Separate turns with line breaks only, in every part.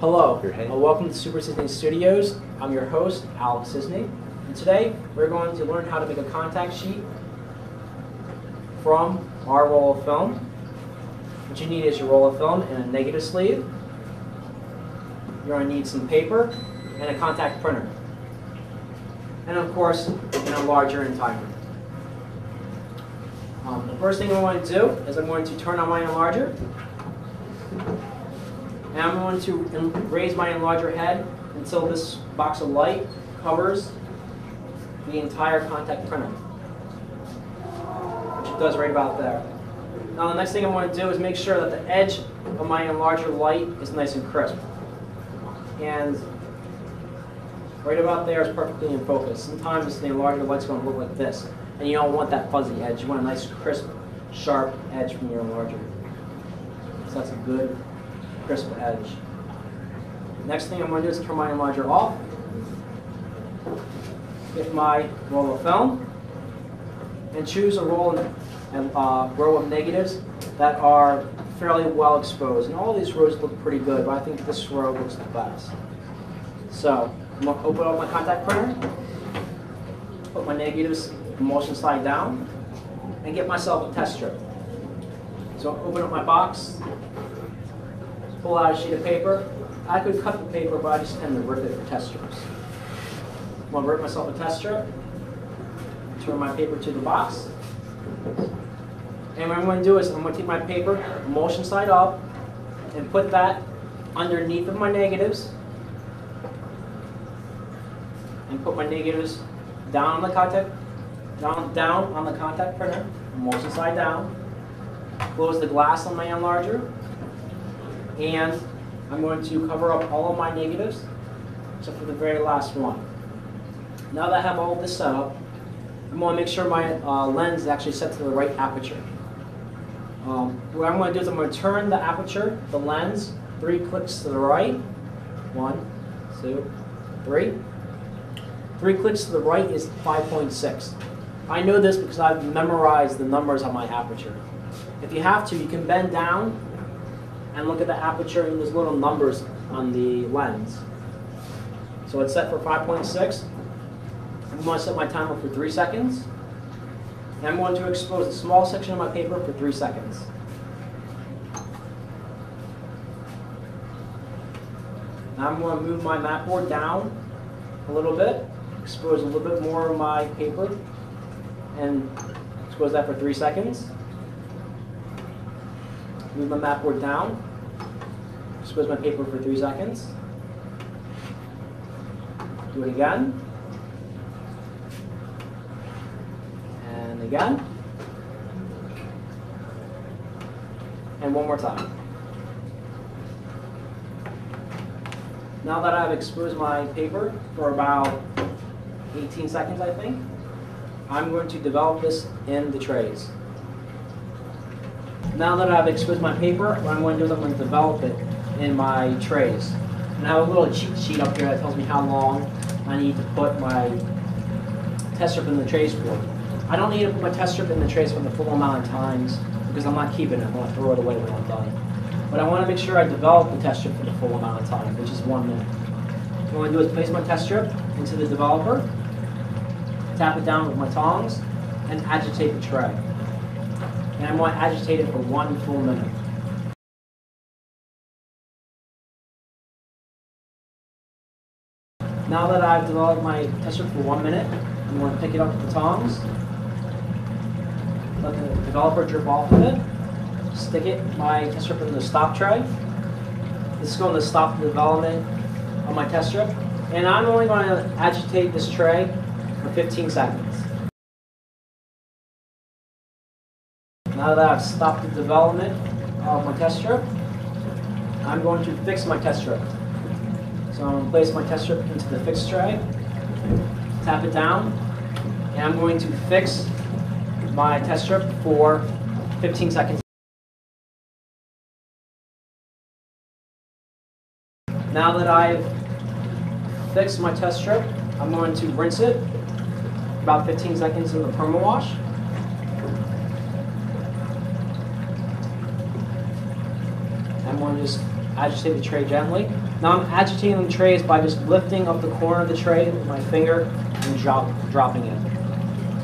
Hello, welcome to Super Czisny Studios. I'm your host, Czisny, and today we're going to learn how to make a contact sheet from our roll of film. What you need is your roll of film and a negative sleeve. You're going to need some paper and a contact printer. And of course, an enlarger and timer. The first thing I'm going to do is I'm going to turn on my enlarger. And I'm going to raise my enlarger head until this box of light covers the entire contact printer, which it does right about there. Now the next thing I'm going to do is make sure that the edge of my enlarger light is nice and crisp. And right about there is perfectly in focus. Sometimes the enlarger light's going to look like this, and you don't want that fuzzy edge. You want a nice, crisp, sharp edge from your enlarger. So that's a good, crisp edge. Next thing I'm going to do is turn my enlarger off, get my roll of film, and choose a row of negatives that are fairly well exposed. And all these rows look pretty good, but I think this row looks the best. So I'm going to open up my contact printer, put my negatives emulsion slide down, and get myself a test strip. So I'll open up my box, pull out a sheet of paper. I could cut the paper, but I just tend to rip it for test strips. I'm going to rip myself a test strip, turn my paper to the box, and what I'm going to do is I'm going to take my paper, emulsion slide up, and put that underneath of my negatives, and put my negatives down on the contact, down on the contact printer, emulsion slide down, close the glass on my enlarger, and I'm going to cover up all of my negatives, except for the very last one. Now that I have all of this set up, I'm going to make sure my lens is actually set to the right aperture. What I'm going to do is I'm going to turn the aperture, the lens, 3 clicks to the right. 1, 2, 3. 3 clicks to the right is 5.6. I know this because I've memorized the numbers on my aperture. If you have to, you can bend down and look at the aperture, and there's little numbers on the lens. So it's set for 5.6. I'm going to set my timer for 3 seconds. And I'm going to expose a small section of my paper for 3 seconds. Now I'm going to move my mat board down a little bit, expose a little bit more of my paper, and expose that for 3 seconds. Move my mat board down, expose my paper for 3 seconds. Do it again. And again. And one more time. Now that I've exposed my paper for about 18 seconds, I think, I'm going to develop this in the trays. Now that I've exposed my paper, what I'm going to do is I'm going to develop it in my trays. And I have a little cheat sheet up here that tells me how long I need to put my test strip in the trays for. I don't need to put my test strip in the trays for the full amount of times because I'm not keeping it. I'm going to throw it away when I'm done. But I want to make sure I develop the test strip for the full amount of time, which is 1 minute. What I'm going to do is place my test strip into the developer, tap it down with my tongs, and agitate the tray. And I'm going to agitate it for 1 full minute. Now that I've developed my test strip for 1 minute, I'm going to pick it up with the tongs, let the developer drip off of it, stick my test strip in the stop tray. This is going to stop the development of my test strip. And I'm only going to agitate this tray for 15 seconds. Now that I've stopped the development of my test strip, I'm going to fix my test strip. So I'm going to place my test strip into the fix tray, tap it down, and I'm going to fix my test strip for 15 seconds. Now that I've fixed my test strip, I'm going to rinse it about 15 seconds in the perma wash. I'm going to just agitate the tray gently. Now I'm agitating the trays by just lifting up the corner of the tray with my finger and dropping it.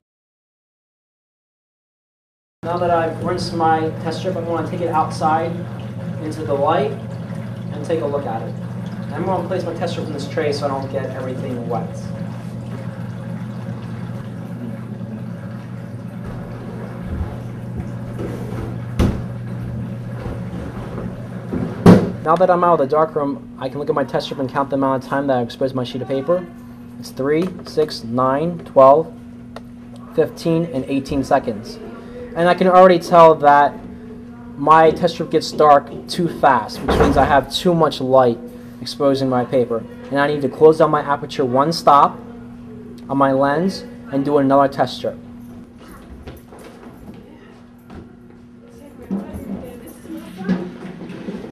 Now that I've rinsed my test strip, I'm going to take it outside into the light and take a look at it. And I'm going to place my test strip in this tray so I don't get everything wet. Now that I'm out of the darkroom, I can look at my test strip and count the amount of time that I've exposed my sheet of paper. It's 3, 6, 9, 12, 15, and 18 seconds. And I can already tell that my test strip gets dark too fast, which means I have too much light exposing my paper. And I need to close down my aperture one stop on my lens and do another test strip.